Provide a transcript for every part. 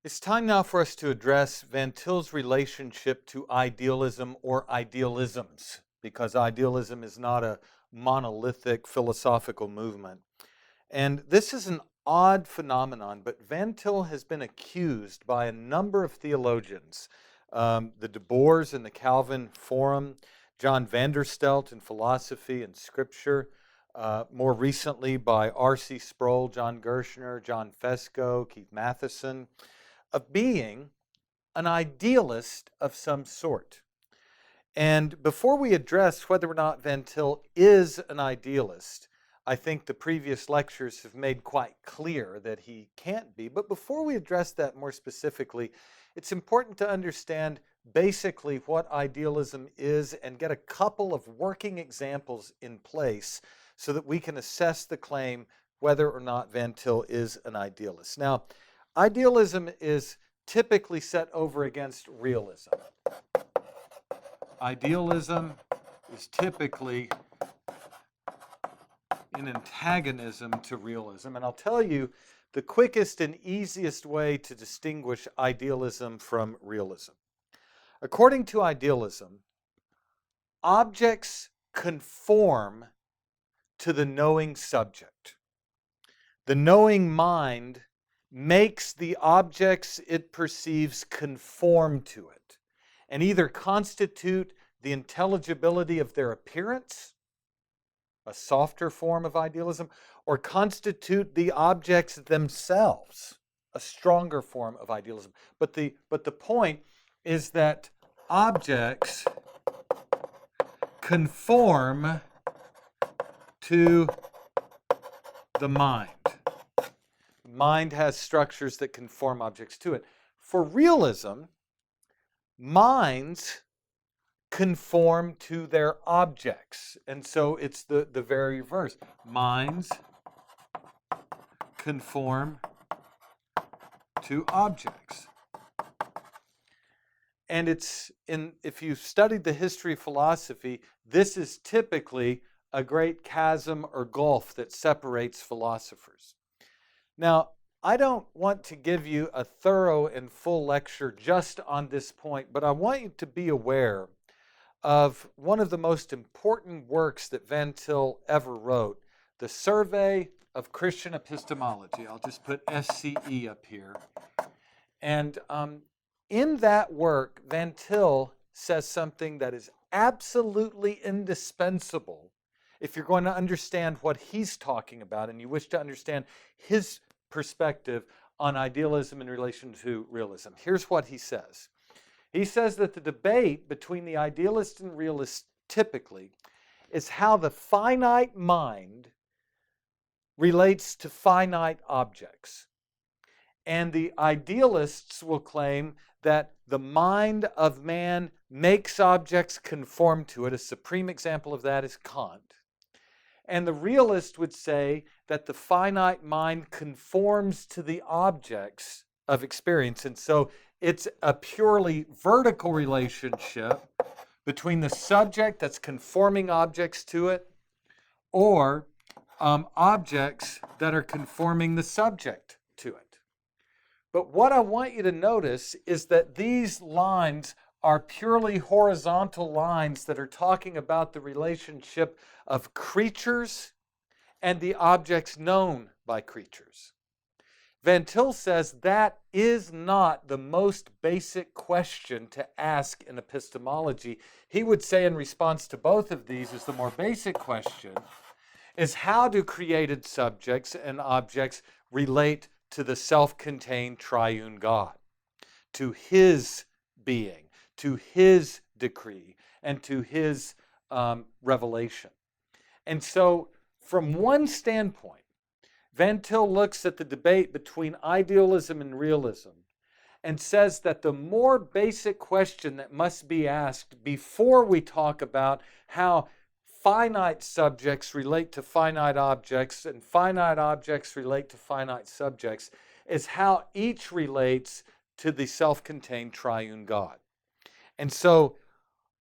It's time now for us to address Van Til's relationship to idealism or idealisms, because idealism is not a monolithic philosophical movement. And this is an odd phenomenon, but Van Til has been accused by a number of theologians, the De Boers in the Calvin Forum, John Vanderstelt in Philosophy and Scripture, more recently by R.C. Sproul, John Gershner, John Fesco, Keith Matheson, of being an idealist of some sort. And before we address whether or not Van Til is an idealist, I think the previous lectures have made quite clear that he can't be. But before we address that more specifically, it's important to understand basically what idealism is and get a couple of working examples in place so that we can assess the claim whether or not Van Til is an idealist. Now, idealism is typically set over against realism. Idealism is typically in antagonism to realism. And I'll tell you the quickest and easiest way to distinguish idealism from realism. According to idealism, objects conform to the knowing subject. The knowing mind makes the objects it perceives conform to it and either constitute the intelligibility of their appearance, a softer form of idealism, or constitute the objects themselves, a stronger form of idealism. But the point is that objects conform to the mind. Mind has structures that conform objects to it. For realism, minds conform to their objects. And so it's the very reverse. Minds conform to objects. And if you've studied the history of philosophy, this is typically a great chasm or gulf that separates philosophers. Now, I don't want to give you a thorough and full lecture just on this point, but I want you to be aware of one of the most important works that Van Til ever wrote, the Survey of Christian Epistemology. I'll just put SCE up here. And in that work, Van Til says something that is absolutely indispensable if you're going to understand what he's talking about and you wish to understand his perspective on idealism in relation to realism. Here's what he says. He says that the debate between the idealist and realist typically is how the finite mind relates to finite objects. And the idealists will claim that the mind of man makes objects conform to it. A supreme example of that is Kant. And the realist would say that the finite mind conforms to the objects of experience. And so it's a purely vertical relationship between the subject that's conforming objects to it or objects that are conforming the subject to it. But what I want you to notice is that these lines are purely horizontal lines that are talking about the relationship of creatures and the objects known by creatures. Van Til says that is not the most basic question to ask in epistemology. He would say in response to both of these is the more basic question is how do created subjects and objects relate to the self-contained triune God, to his being, to his decree, and to his revelation. And so from one standpoint, Van Til looks at the debate between idealism and realism and says that the more basic question that must be asked before we talk about how finite subjects relate to finite objects and finite objects relate to finite subjects is how each relates to the self-contained triune God. And so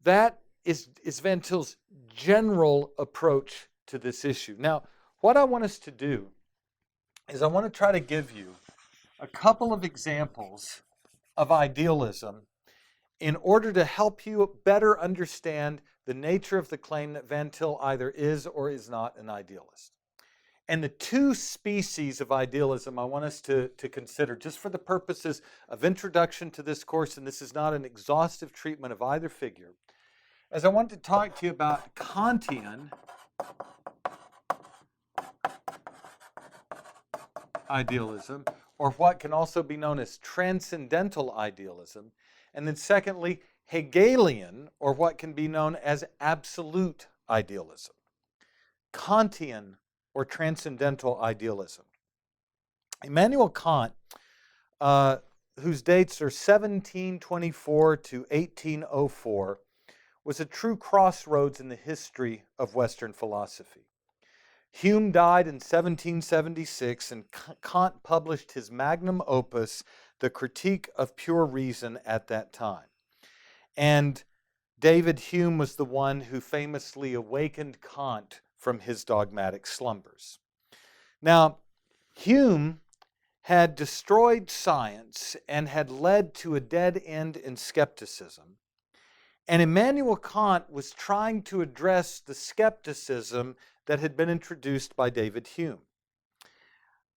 that is Van Til's general approach to this issue. Now, what I want us to do is I want to try to give you a couple of examples of idealism in order to help you better understand the nature of the claim that Van Til either is or is not an idealist. And the two species of idealism I want us to consider, just for the purposes of introduction to this course, and this is not an exhaustive treatment of either figure, as I want to talk to you about Kantian idealism, or what can also be known as Transcendental idealism, and then secondly, Hegelian, or what can be known as absolute idealism. Kantian or Transcendental idealism. Immanuel Kant, whose dates are 1724 to 1804, was a true crossroads in the history of Western philosophy. Hume died in 1776, and Kant published his magnum opus, The Critique of Pure Reason, at that time. And David Hume was the one who famously awakened Kant from his dogmatic slumbers. Now, Hume had destroyed science and had led to a dead end in skepticism. And Immanuel Kant was trying to address the skepticism that had been introduced by David Hume.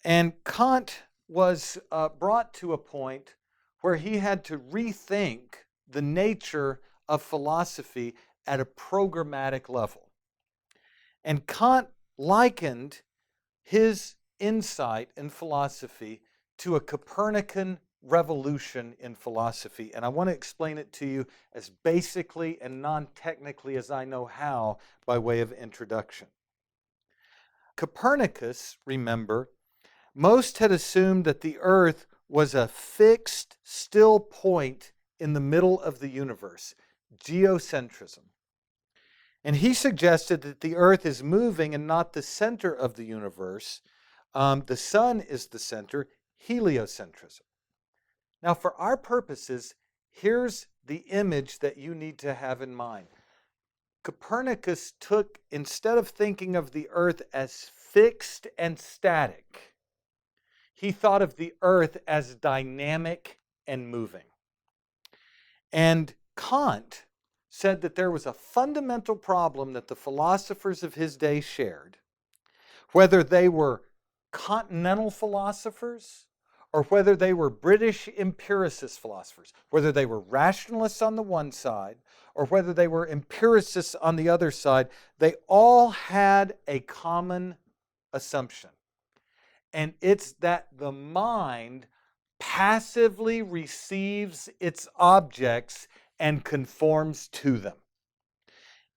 And Kant was brought to a point where he had to rethink the nature of philosophy at a programmatic level. And Kant likened his insight in philosophy to a Copernican revolution in philosophy. And I want to explain it to you as basically and non-technically as I know how by way of introduction. Copernicus, remember, most had assumed that the earth was a fixed, still point in the middle of the universe, geocentrism. And he suggested that the earth is moving and not the center of the universe. The sun is the center, heliocentrism. Now, for our purposes, here's the image that you need to have in mind. Copernicus took, instead of thinking of the earth as fixed and static, he thought of the earth as dynamic and moving. And Kant said that there was a fundamental problem that the philosophers of his day shared, whether they were continental philosophers or whether they were British empiricist philosophers, whether they were rationalists on the one side or whether they were empiricists on the other side, they all had a common assumption. And it's that the mind passively receives its objects and conforms to them.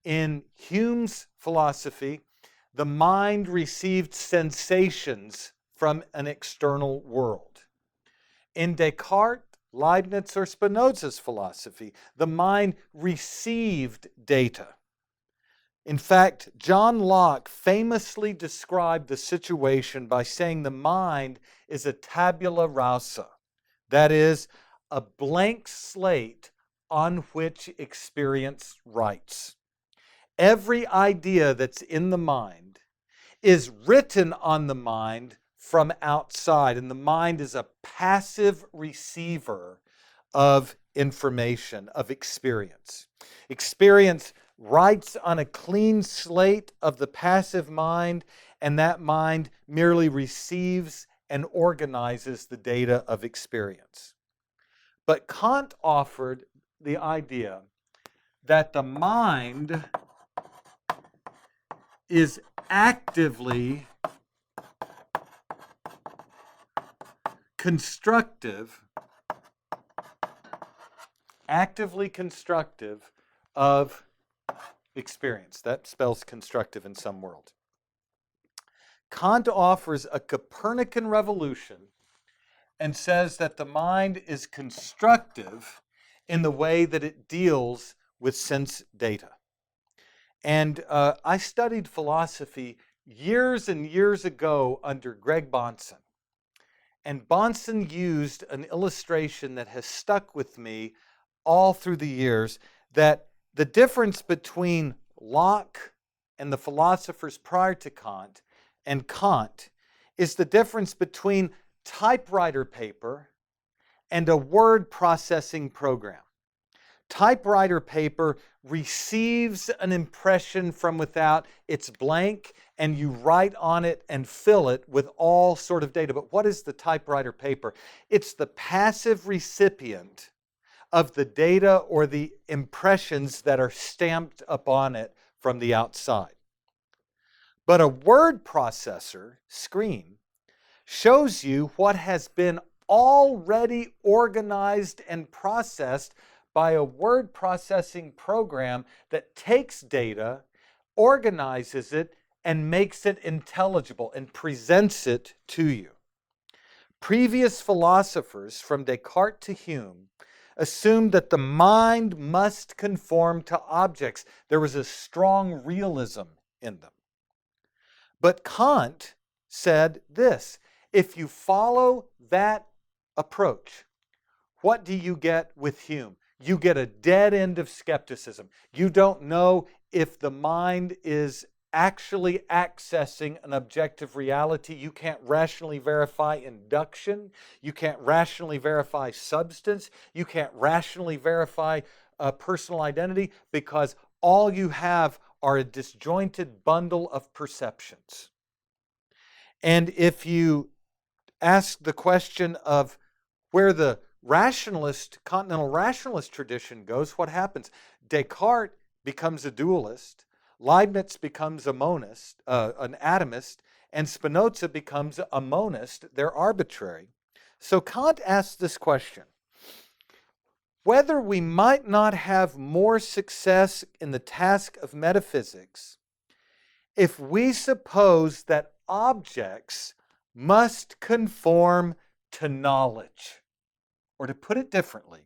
In Hume's philosophy, the mind received sensations from an external world. In Descartes, Leibniz, or Spinoza's philosophy, the mind received data. In fact, John Locke famously described the situation by saying the mind is a tabula rasa, that is, a blank slate on which experience writes. Every idea that's in the mind is written on the mind from outside, and the mind is a passive receiver of information, of experience. Experience writes on a clean slate of the passive mind, and that mind merely receives and organizes the data of experience. But Kant offered the idea that the mind is actively constructive of experience. That spells constructive in some world. Kant offers a Copernican revolution and says that the mind is constructive in the way that it deals with sense data. And I studied philosophy years and years ago under Greg Bahnsen. And Bahnsen used an illustration that has stuck with me all through the years, that the difference between Locke and the philosophers prior to Kant and Kant is the difference between typewriter paper and a word processing program. Typewriter paper receives an impression from without, it's blank, and you write on it and fill it with all sort of data. But what is the typewriter paper? It's the passive recipient of the data or the impressions that are stamped upon it from the outside. But a word processor screen shows you what has been already organized and processed by a word processing program that takes data, organizes it, and makes it intelligible and presents it to you. Previous philosophers, from Descartes to Hume, assumed that the mind must conform to objects. There was a strong realism in them. But Kant said this: if you follow that approach, what do you get with Hume? You get a dead end of skepticism. You don't know if the mind is actually accessing an objective reality. You can't rationally verify induction. You can't rationally verify substance. You can't rationally verify personal identity, because all you have are a disjointed bundle of perceptions. And if you ask the question of where the continental rationalist tradition goes, what happens? Descartes becomes a dualist, Leibniz becomes a monist, an atomist, and Spinoza becomes a monist. They're arbitrary. So Kant asks this question: whether we might not have more success in the task of metaphysics if we suppose that objects must conform to knowledge. Or to put it differently,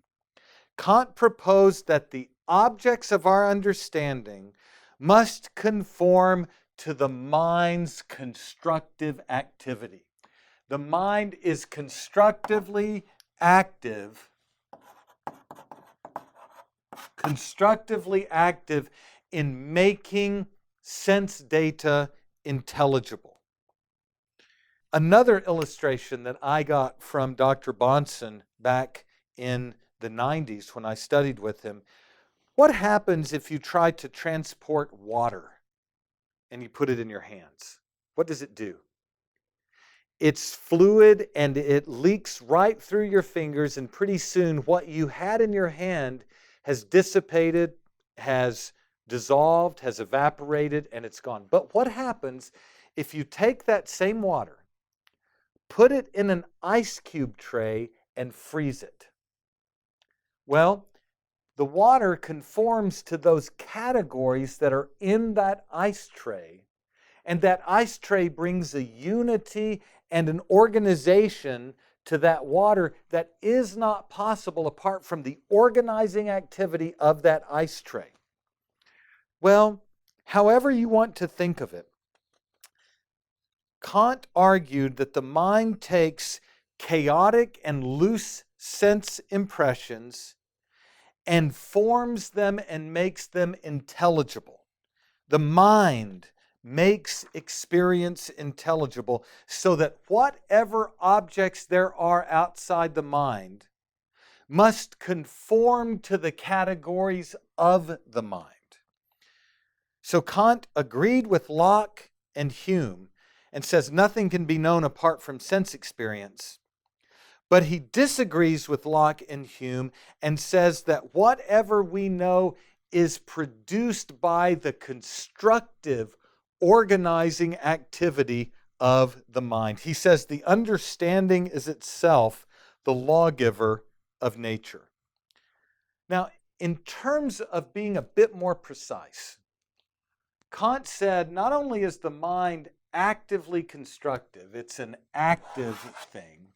Kant proposed that the objects of our understanding must conform to the mind's constructive activity. The mind is constructively active in making sense data intelligible. Another illustration that I got from Dr. Bahnsen back in the 90s when I studied with him: what happens if you try to transport water and you put it in your hands? What does it do? It's fluid and it leaks right through your fingers, and pretty soon what you had in your hand has dissipated, has dissolved, has evaporated, and it's gone. But what happens if you take that same water, put it in an ice cube tray, and freeze it? Well, the water conforms to those categories that are in that ice tray, and that ice tray brings a unity and an organization to that water that is not possible apart from the organizing activity of that ice tray. Well, however you want to think of it, Kant argued that the mind takes chaotic and loose sense impressions and forms them and makes them intelligible. The mind makes experience intelligible so that whatever objects there are outside the mind must conform to the categories of the mind. So Kant agreed with Locke and Hume and says nothing can be known apart from sense experience. But he disagrees with Locke and Hume and says that whatever we know is produced by the constructive, organizing activity of the mind. He says the understanding is itself the lawgiver of nature. Now, in terms of being a bit more precise, Kant said not only is the mind actively constructive, it's an active thing,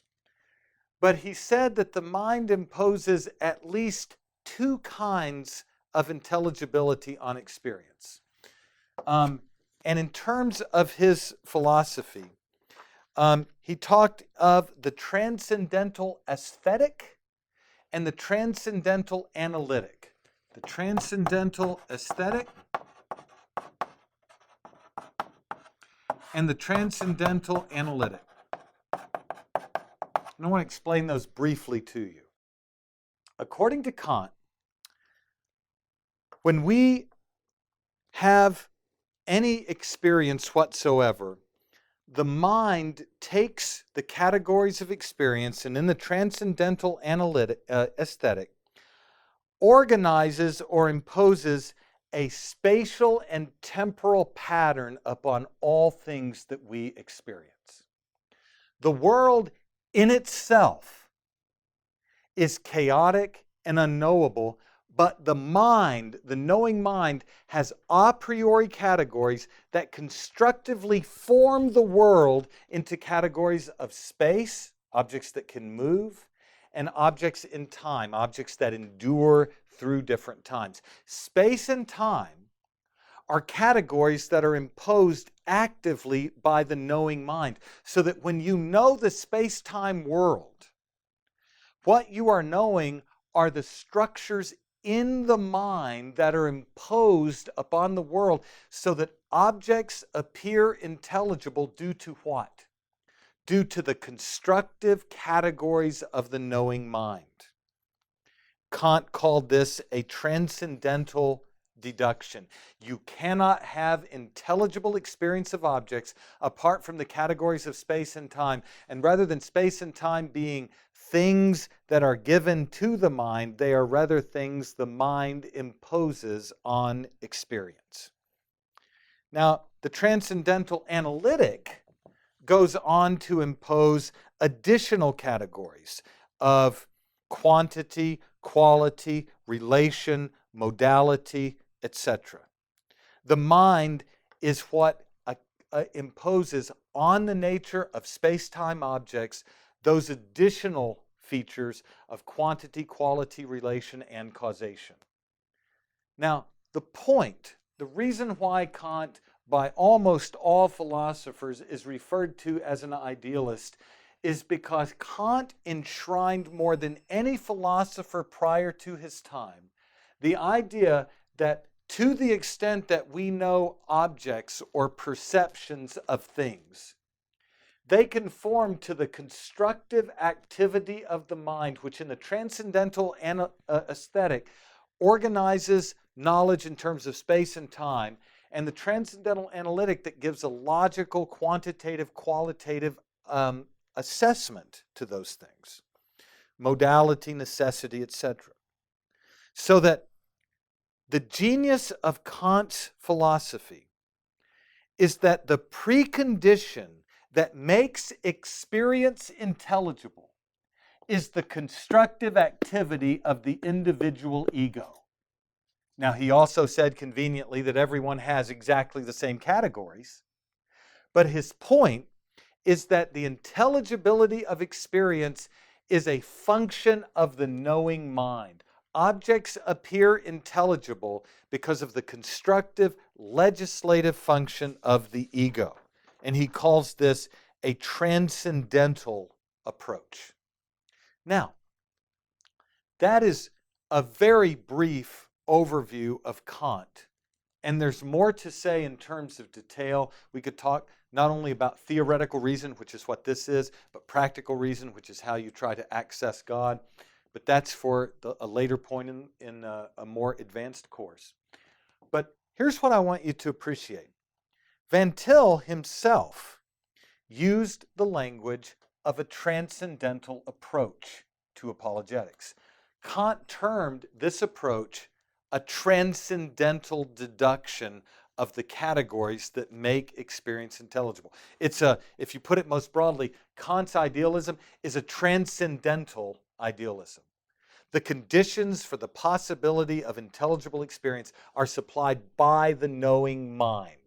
but he said that the mind imposes at least two kinds of intelligibility on experience. And in terms of his philosophy, he talked of the transcendental aesthetic and the transcendental analytic. The transcendental aesthetic and the transcendental analytic. And I want to explain those briefly to you. According to Kant, when we have any experience whatsoever, the mind takes the categories of experience and in the transcendental aesthetic organizes or imposes a spatial and temporal pattern upon all things that we experience. The world in itself is chaotic and unknowable, but the mind, the knowing mind, has a priori categories that constructively form the world into categories of space, objects that can move, and objects in time, objects that endure through different times. Space and time are categories that are imposed actively by the knowing mind, so that when you know the space-time world, what you are knowing are the structures in the mind that are imposed upon the world so that objects appear intelligible due to what? Due to the constructive categories of the knowing mind. Kant called this a transcendental deduction. You cannot have intelligible experience of objects apart from the categories of space and time. And rather than space and time being things that are given to the mind, they are rather things the mind imposes on experience. Now, the transcendental analytic goes on to impose additional categories of quantity, quality, relation, modality, etc. The mind is what imposes on the nature of space-time objects those additional features of quantity, quality, relation, and causation. Now, the reason why Kant, by almost all philosophers, is referred to as an idealist is because Kant enshrined more than any philosopher prior to his time the idea that to the extent that we know objects or perceptions of things, they conform to the constructive activity of the mind, which in the transcendental aesthetic organizes knowledge in terms of space and time, and the transcendental analytic that gives a logical, quantitative, qualitative assessment to those things. Modality, necessity, etc. So that the genius of Kant's philosophy is that the precondition that makes experience intelligible is the constructive activity of the individual ego. Now, he also said conveniently that everyone has exactly the same categories, but his point is that the intelligibility of experience is a function of the knowing mind. Objects appear intelligible because of the constructive, legislative function of the ego. And he calls this a transcendental approach. Now, that is a very brief overview of Kant. And there's more to say in terms of detail. We could talk not only about theoretical reason, which is what this is, but practical reason, which is how you try to access God. But that's for a later point in a more advanced course. But here's what I want you to appreciate. Van Til himself used the language of a transcendental approach to apologetics. Kant termed this approach a transcendental deduction of the categories that make experience intelligible. If you put it most broadly, Kant's idealism is a transcendental idealism. The conditions for the possibility of intelligible experience are supplied by the knowing mind,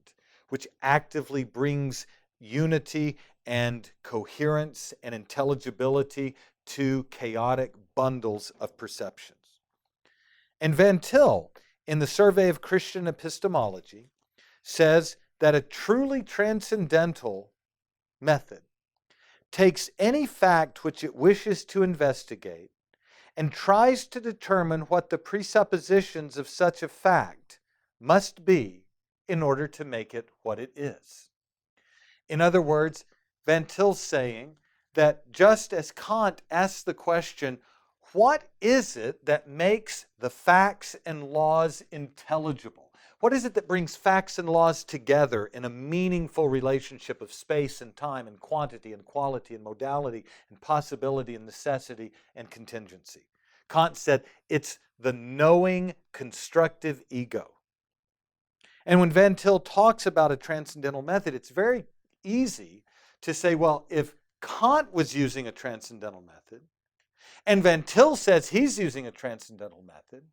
which actively brings unity and coherence and intelligibility to chaotic bundles of perceptions. And Van Til, in the Survey of Christian Epistemology, says that a truly transcendental method takes any fact which it wishes to investigate and tries to determine what the presuppositions of such a fact must be in order to make it what it is. In other words, Van Til's saying that just as Kant asked the question, what is it that makes the facts and laws intelligible? What is it that brings facts and laws together in a meaningful relationship of space and time and quantity and quality and modality and possibility and necessity and contingency? Kant said it's the knowing constructive ego. And when Van Til talks about a transcendental method, it's very easy to say, well, if Kant was using a transcendental method, and Van Til says he's using a transcendental method,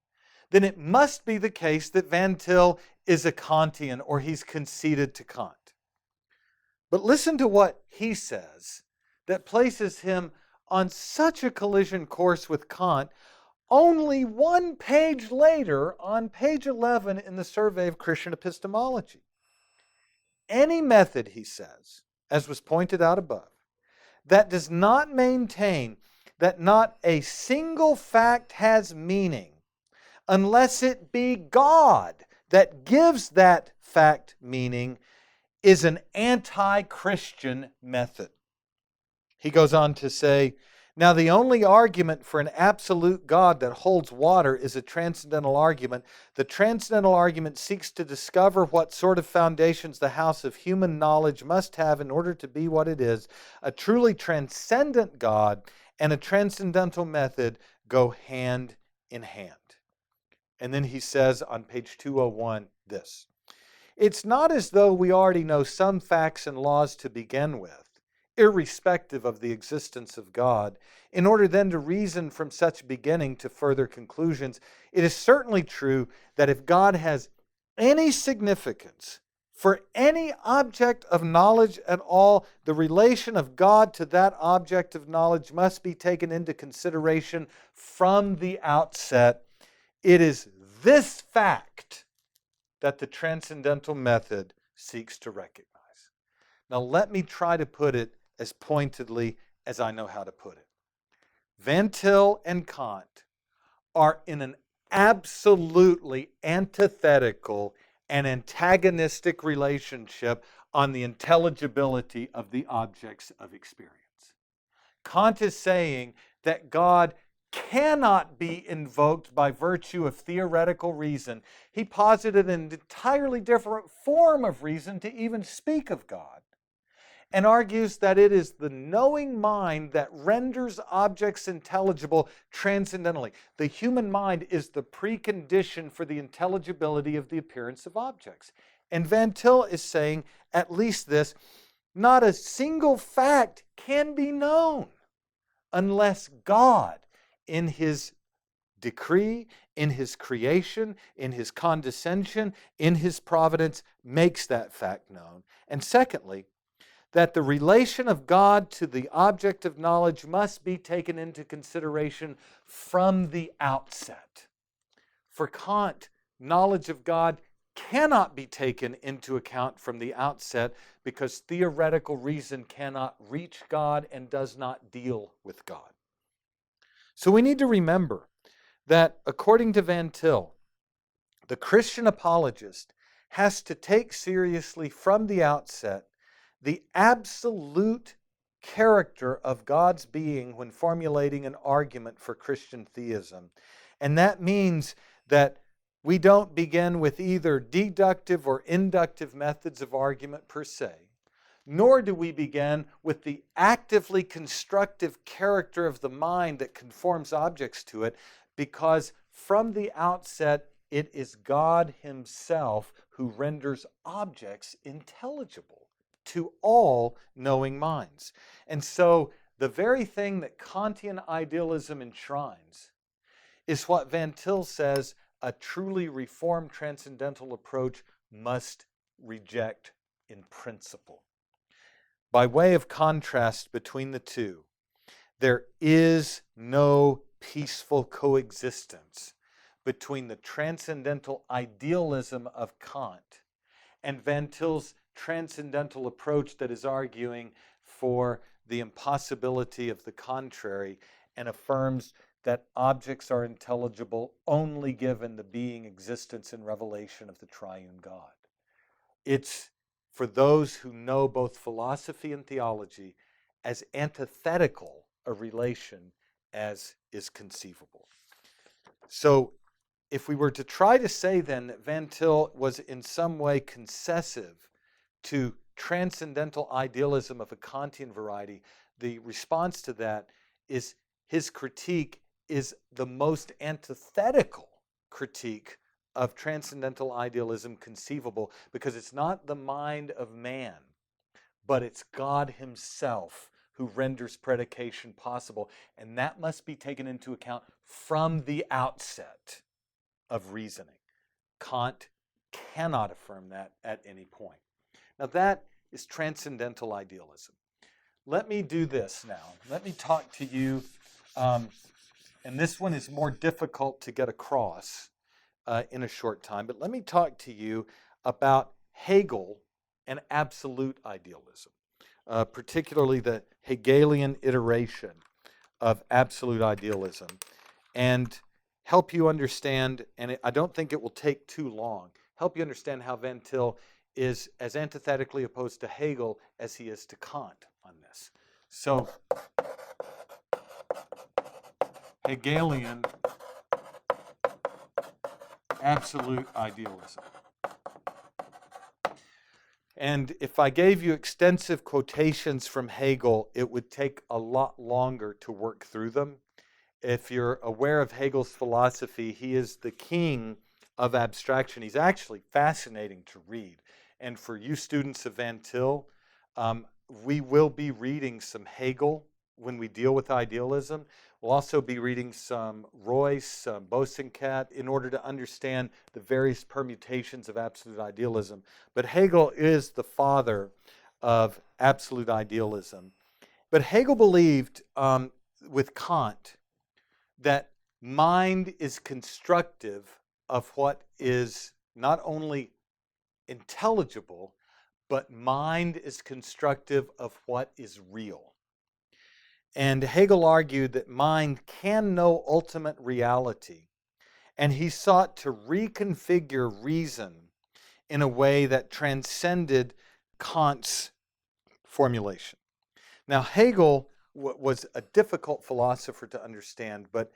then it must be the case that Van Til is a Kantian or he's conceded to Kant. But listen to what he says that places him on such a collision course with Kant only one page later on page 11 in the Survey of Christian Epistemology. Any method, he says, as was pointed out above, that does not maintain that not a single fact has meaning unless it be God that gives that fact meaning is an anti-Christian method. He goes on to say, now the only argument for an absolute God that holds water is a transcendental argument. The transcendental argument seeks to discover what sort of foundations the house of human knowledge must have in order to be what it is. A truly transcendent God and a transcendental method go hand in hand. And then he says on page 201 this, it's not as though we already know some facts and laws to begin with, irrespective of the existence of God, in order then to reason from such beginning to further conclusions. It is certainly true that if God has any significance for any object of knowledge at all, the relation of God to that object of knowledge must be taken into consideration from the outset. It is this fact that the transcendental method seeks to recognize. Now let me try to put it as pointedly as I know how to put it. Van Til and Kant are in an absolutely antithetical and antagonistic relationship on the intelligibility of the objects of experience. Kant is saying that God cannot be invoked by virtue of theoretical reason. He posited an entirely different form of reason to even speak of God, and argues that it is the knowing mind that renders objects intelligible transcendentally. The human mind is the precondition for the intelligibility of the appearance of objects. And Van Til is saying at least this, not a single fact can be known unless God, in his decree, in his creation, in his condescension, in his providence, makes that fact known. And secondly, that the relation of God to the object of knowledge must be taken into consideration from the outset. For Kant, knowledge of God cannot be taken into account from the outset because theoretical reason cannot reach God and does not deal with God. So we need to remember that according to Van Til, the Christian apologist has to take seriously from the outset the absolute character of God's being when formulating an argument for Christian theism. And that means that we don't begin with either deductive or inductive methods of argument per se, nor do we begin with the actively constructive character of the mind that conforms objects to it, because from the outset it is God himself who renders objects intelligible to all knowing minds. And so the very thing that Kantian idealism enshrines is what Van Til says a truly reformed transcendental approach must reject in principle. By way of contrast between the two, there is no peaceful coexistence between the transcendental idealism of Kant and Van Til's transcendental approach that is arguing for the impossibility of the contrary and affirms that objects are intelligible only given the being, existence, and revelation of the triune God. It's for those who know both philosophy and theology as antithetical a relation as is conceivable. So if we were to try to say then that Van Til was in some way concessive to transcendental idealism of a Kantian variety, the response to that is his critique is the most antithetical critique of transcendental idealism conceivable, because it's not the mind of man, but it's God himself who renders predication possible. And that must be taken into account from the outset of reasoning. Kant cannot affirm that at any point. Now that is transcendental idealism. Let me do this now. Let me talk to you, and this one is more difficult to get across in a short time, but let me talk to you about Hegel and absolute idealism, particularly the Hegelian iteration of absolute idealism, and help you understand, and I don't think it will take too long, help you understand how Van Til is as antithetically opposed to Hegel as he is to Kant on this. So, Hegelian absolute idealism. And if I gave you extensive quotations from Hegel, it would take a lot longer to work through them. If you're aware of Hegel's philosophy, he is the king of abstraction. He's actually fascinating to read. And for you students of Van Til, we will be reading some Hegel when we deal with idealism. We'll also be reading some Royce, some Bosanquet, in order to understand the various permutations of absolute idealism. But Hegel is the father of absolute idealism. But Hegel believed, with Kant, that mind is constructive of what is not only intelligible, but mind is constructive of what is real. And Hegel argued that mind can know ultimate reality, and he sought to reconfigure reason in a way that transcended Kant's formulation. Now, Hegel was a difficult philosopher to understand, but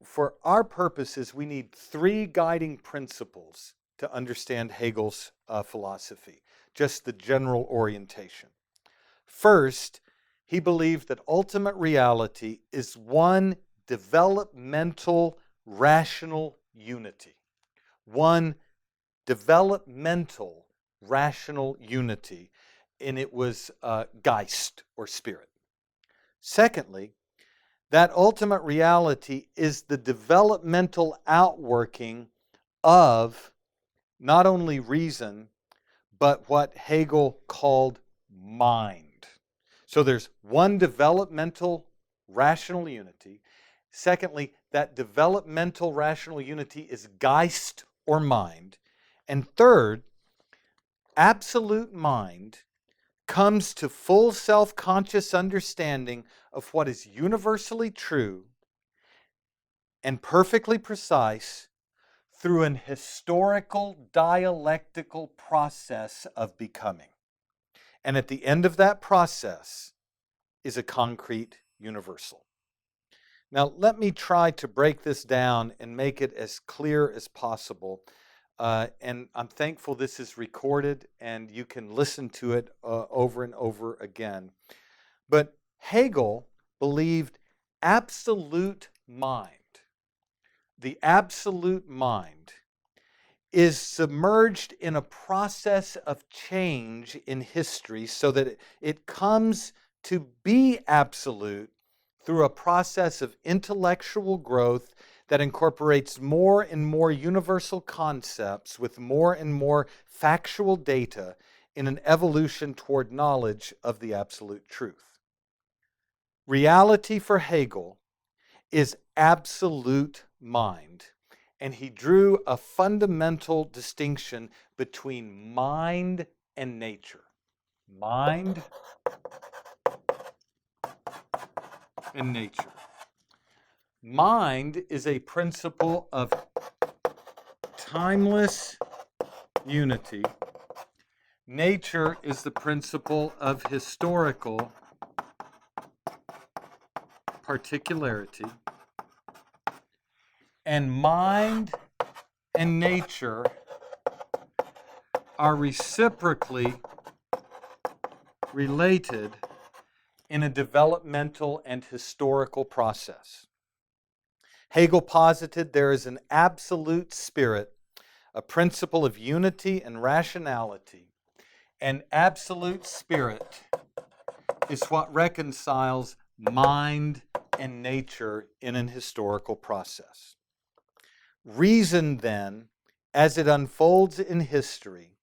for our purposes, we need three guiding principles to understand Hegel's philosophy, just the general orientation. First, he believed that ultimate reality is one developmental rational unity. One developmental rational unity, and it was Geist, or spirit. Secondly, that ultimate reality is the developmental outworking of not only reason, but what Hegel called mind. So there's one developmental rational unity. Secondly, that developmental rational unity is Geist, or mind. And third, absolute mind comes to full self-conscious understanding of what is universally true and perfectly precise through an historical dialectical process of becoming. And at the end of that process is a concrete universal. Now, let me try to break this down and make it as clear as possible. And I'm thankful this is recorded and you can listen to it over and over again. But Hegel believed absolute mind, the absolute mind, is submerged in a process of change in history so that it comes to be absolute through a process of intellectual growth that incorporates more and more universal concepts with more and more factual data in an evolution toward knowledge of the absolute truth. Reality for Hegel is absolute mind, and he drew a fundamental distinction between mind and nature. Mind and nature. Mind is a principle of timeless unity. Nature is the principle of historical particularity, and mind and nature are reciprocally related in a developmental and historical process. Hegel posited there is an absolute spirit, a principle of unity and rationality. An absolute spirit is what reconciles mind and nature in an historical process. Reason, then, as it unfolds in history,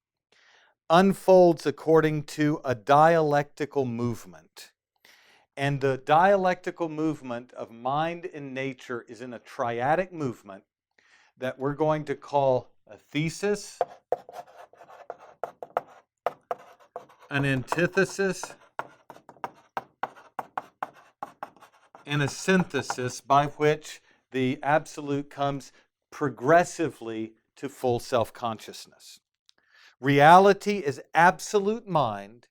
unfolds according to a dialectical movement. And the dialectical movement of mind and nature is in a triadic movement that we're going to call a thesis, an antithesis, and a synthesis, by which the absolute comes progressively to full self-consciousness. Reality is absolute mind,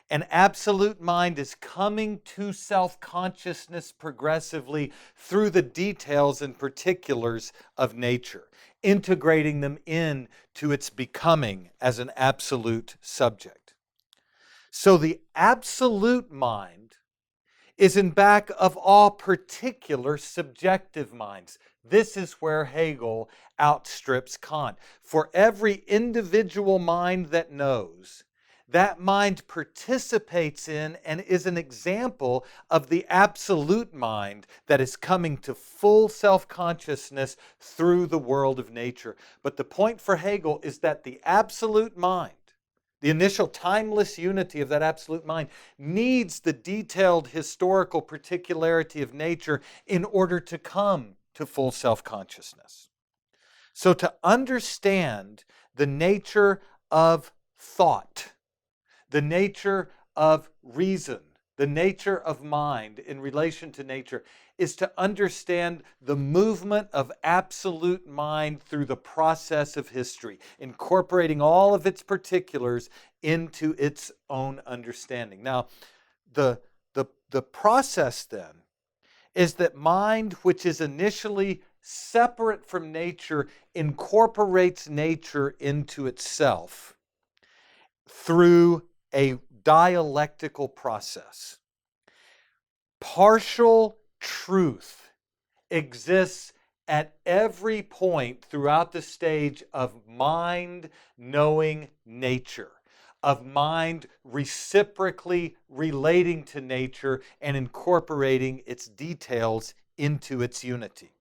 and absolute mind is coming to self-consciousness progressively through the details and particulars of nature, integrating them into its becoming as an absolute subject. So the absolute mind is in back of all particular subjective minds. This is where Hegel outstrips Kant. For every individual mind that knows, that mind participates in and is an example of the absolute mind that is coming to full self-consciousness through the world of nature. But the point for Hegel is that the absolute mind, the initial timeless unity of that absolute mind, needs the detailed historical particularity of nature in order to come to full self-consciousness. So to understand the nature of thought, the nature of reason, the nature of mind in relation to nature, is to understand the movement of absolute mind through the process of history, incorporating all of its particulars into its own understanding. Now, the process then is that mind, which is initially separate from nature, incorporates nature into itself through a dialectical process. Partial truth exists at every point throughout the stage of mind knowing nature, of mind reciprocally relating to nature and incorporating its details into its unity.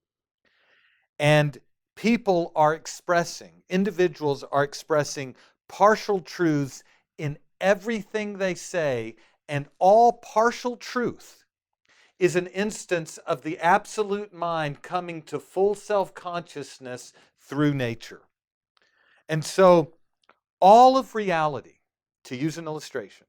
And people are expressing, individuals are expressing partial truths in everything they say, and all partial truth is an instance of the absolute mind coming to full self-consciousness through nature. And so all of reality, to use an illustration,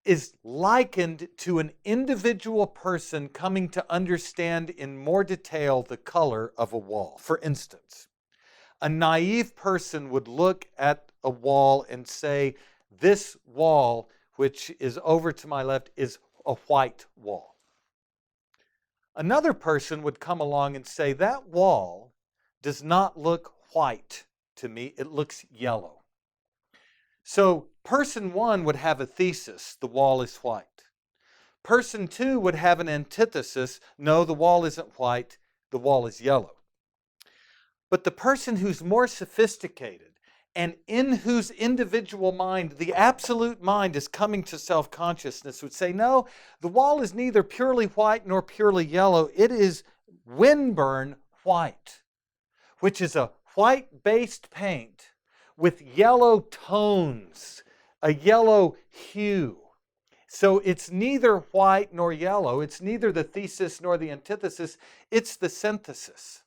is likened to an individual person coming to understand in more detail the color of a wall. For instance, a naive person would look at a wall and say, this wall, which is over to my left, is a white wall. Another person would come along and say, that wall does not look white to me, it looks yellow. So person one would have a thesis, the wall is white. Person two would have an antithesis, no, the wall isn't white, the wall is yellow. But the person who's more sophisticated and in whose individual mind the absolute mind is coming to self-consciousness would say, no, the wall is neither purely white nor purely yellow. It is windburn white, which is a white-based paint with yellow tones, a yellow hue. So it's neither white nor yellow. It's neither the thesis nor the antithesis. It's the synthesis.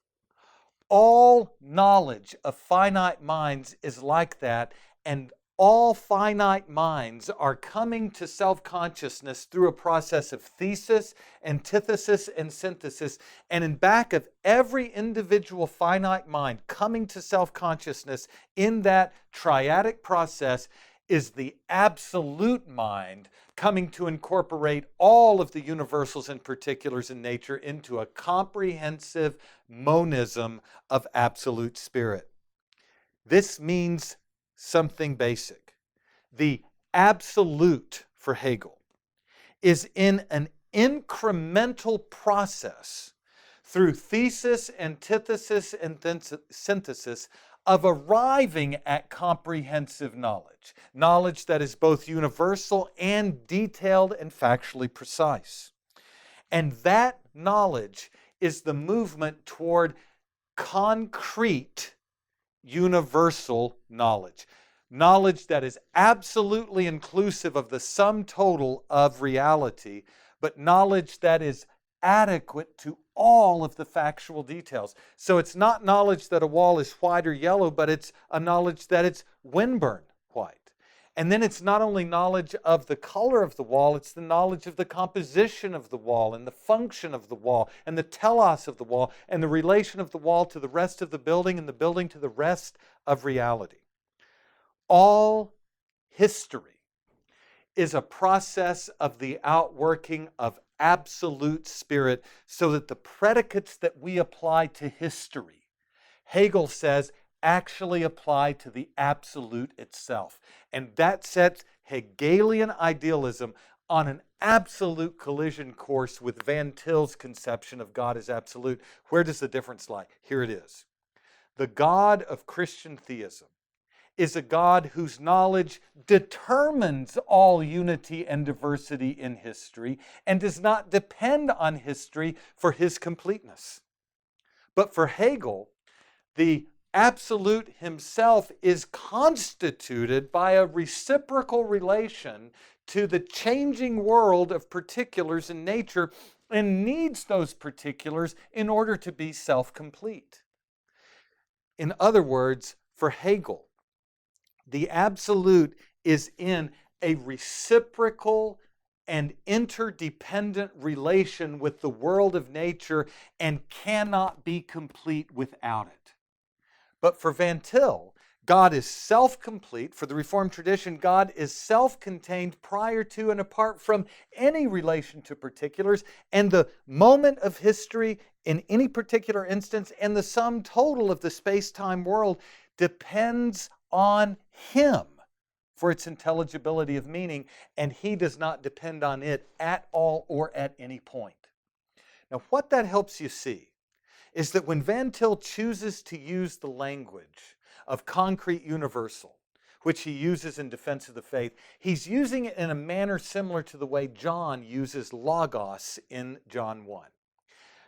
All knowledge of finite minds is like that, and all finite minds are coming to self-consciousness through a process of thesis, antithesis, and synthesis. And in back of every individual finite mind coming to self-consciousness in that triadic process is the absolute mind coming to incorporate all of the universals and particulars in nature into a comprehensive monism of absolute spirit. This means something basic. The absolute for Hegel is in an incremental process through thesis, antithesis, and synthesis of arriving at comprehensive knowledge, knowledge that is both universal and detailed and factually precise. And that knowledge is the movement toward concrete universal knowledge. Knowledge that is absolutely inclusive of the sum total of reality, but knowledge that is adequate to all of the factual details. So it's not knowledge that a wall is white or yellow, but it's a knowledge that it's windburn white. And then it's not only knowledge of the color of the wall, it's the knowledge of the composition of the wall and the function of the wall and the telos of the wall and the relation of the wall to the rest of the building and the building to the rest of reality. All history is a process of the outworking of absolute spirit, so that the predicates that we apply to history, Hegel says, actually apply to the absolute itself. And that sets Hegelian idealism on an absolute collision course with Van Til's conception of God as absolute. Where does the difference lie? Here it is. The God of Christian theism is a God whose knowledge determines all unity and diversity in history and does not depend on history for his completeness. But for Hegel, the absolute himself is constituted by a reciprocal relation to the changing world of particulars in nature and needs those particulars in order to be self-complete. In other words, for Hegel, the absolute is in a reciprocal and interdependent relation with the world of nature and cannot be complete without it. But for Van Til, God is self-complete. For the Reformed tradition, God is self-contained prior to and apart from any relation to particulars, and the moment of history in any particular instance and the sum total of the space-time world depends on him for its intelligibility of meaning, and he does not depend on it at all or at any point. Now, what that helps you see is that when Van Til chooses to use the language of concrete universal, which he uses in defense of the faith, he's using it in a manner similar to the way John uses logos in John 1.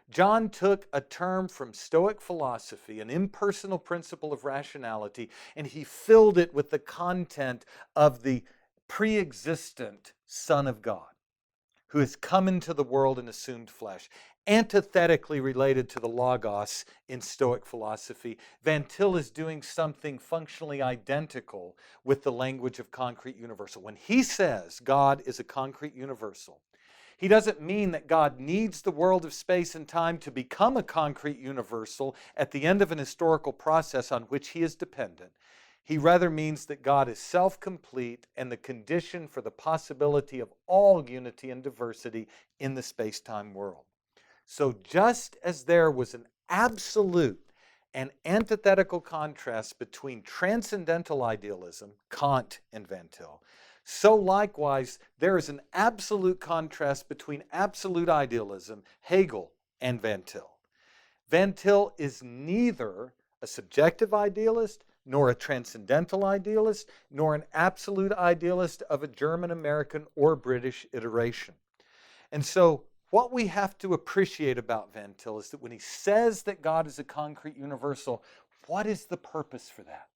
John took a term from Stoic philosophy, an impersonal principle of rationality, and he filled it with the content of the pre-existent Son of God, who has come into the world and assumed flesh. Antithetically related to the Logos in Stoic philosophy, Van Til is doing something functionally identical with the language of concrete universal. When he says God is a concrete universal, he doesn't mean that God needs the world of space and time to become a concrete universal at the end of an historical process on which he is dependent. He rather means that God is self-complete and the condition for the possibility of all unity and diversity in the space-time world. So just as there was an absolute and antithetical contrast between transcendental idealism, Kant and Van Til, so likewise there is an absolute contrast between absolute idealism, Hegel, and Van Til. Van Til is neither a subjective idealist, nor a transcendental idealist, nor an absolute idealist of a German, American, or British iteration. And so what we have to appreciate about Van Til is that when he says that God is a concrete universal, what is the purpose for that?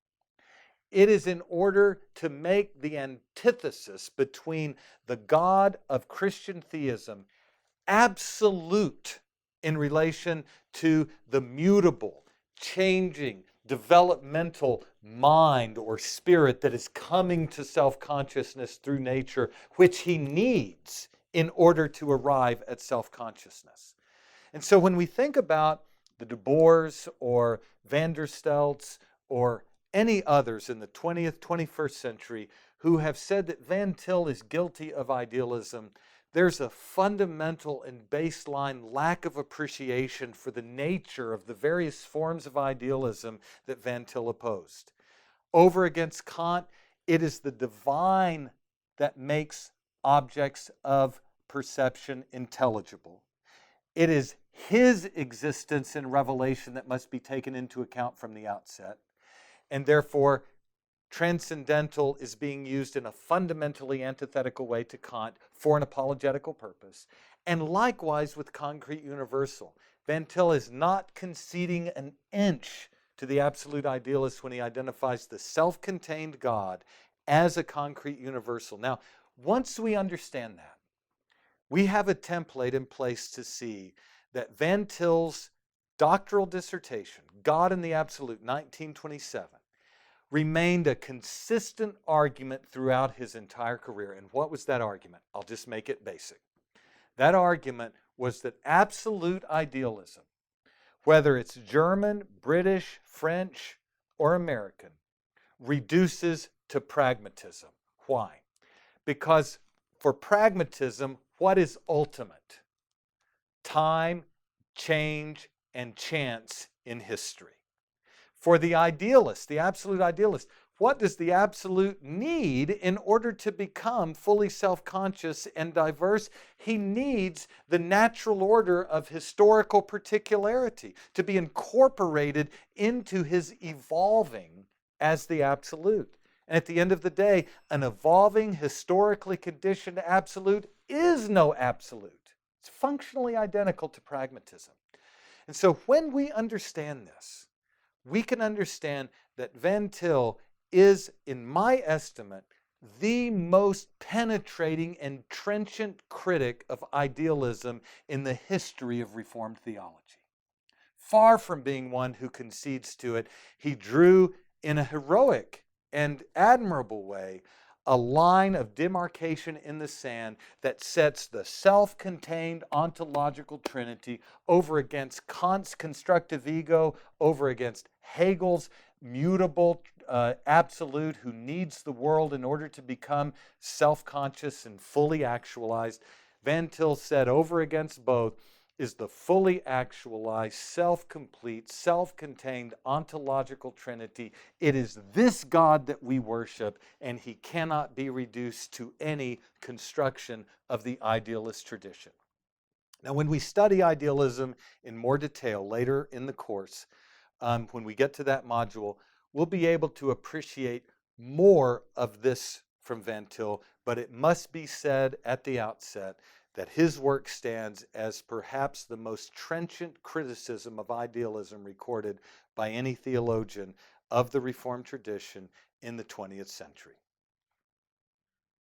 It is in order to make the antithesis between the God of Christian theism absolute in relation to the mutable, changing, developmental mind or spirit that is coming to self-consciousness through nature, which he needs in order to arrive at self-consciousness. And so when we think about the De Boers or van der Stelts or any others in the 20th, 21st century who have said that Van Til is guilty of idealism, there's a fundamental and baseline lack of appreciation for the nature of the various forms of idealism that Van Til opposed. Over against Kant, it is the divine that makes objects of perception intelligible. It is his existence and revelation that must be taken into account from the outset. And therefore, transcendental is being used in a fundamentally antithetical way to Kant for an apologetical purpose. And likewise with concrete universal. Van Til is not conceding an inch to the absolute idealist when he identifies the self-contained God as a concrete universal. Now, once we understand that, we have a template in place to see that Van Til's doctoral dissertation, God in the Absolute, 1927, remained a consistent argument throughout his entire career. And what was that argument? I'll just make it basic. That argument was that absolute idealism, whether it's German, British, French, or American, reduces to pragmatism. Why? Because for pragmatism, what is ultimate? Time, change, and chance in history. For the idealist, the absolute idealist, what does the absolute need in order to become fully self-conscious and diverse? He needs the natural order of historical particularity to be incorporated into his evolving as the absolute. And at the end of the day, an evolving, historically conditioned absolute is no absolute. It's functionally identical to pragmatism. And so when we understand this, we can understand that Van Til is, in my estimate, the most penetrating and trenchant critic of idealism in the history of Reformed theology. Far from being one who concedes to it, he drew in a heroic and admirable way a line of demarcation in the sand that sets the self-contained ontological trinity over against Kant's constructive ego, over against Hegel's mutable absolute who needs the world in order to become self-conscious and fully actualized. Van Til said over against both is the fully actualized, self-complete, self-contained ontological trinity. It is this God that we worship, and he cannot be reduced to any construction of the idealist tradition. Now, when we study idealism in more detail later in the course, when we get to that module, we'll be able to appreciate more of this from Van Til, but it must be said at the outset that his work stands as perhaps the most trenchant criticism of idealism recorded by any theologian of the Reformed tradition in the 20th century.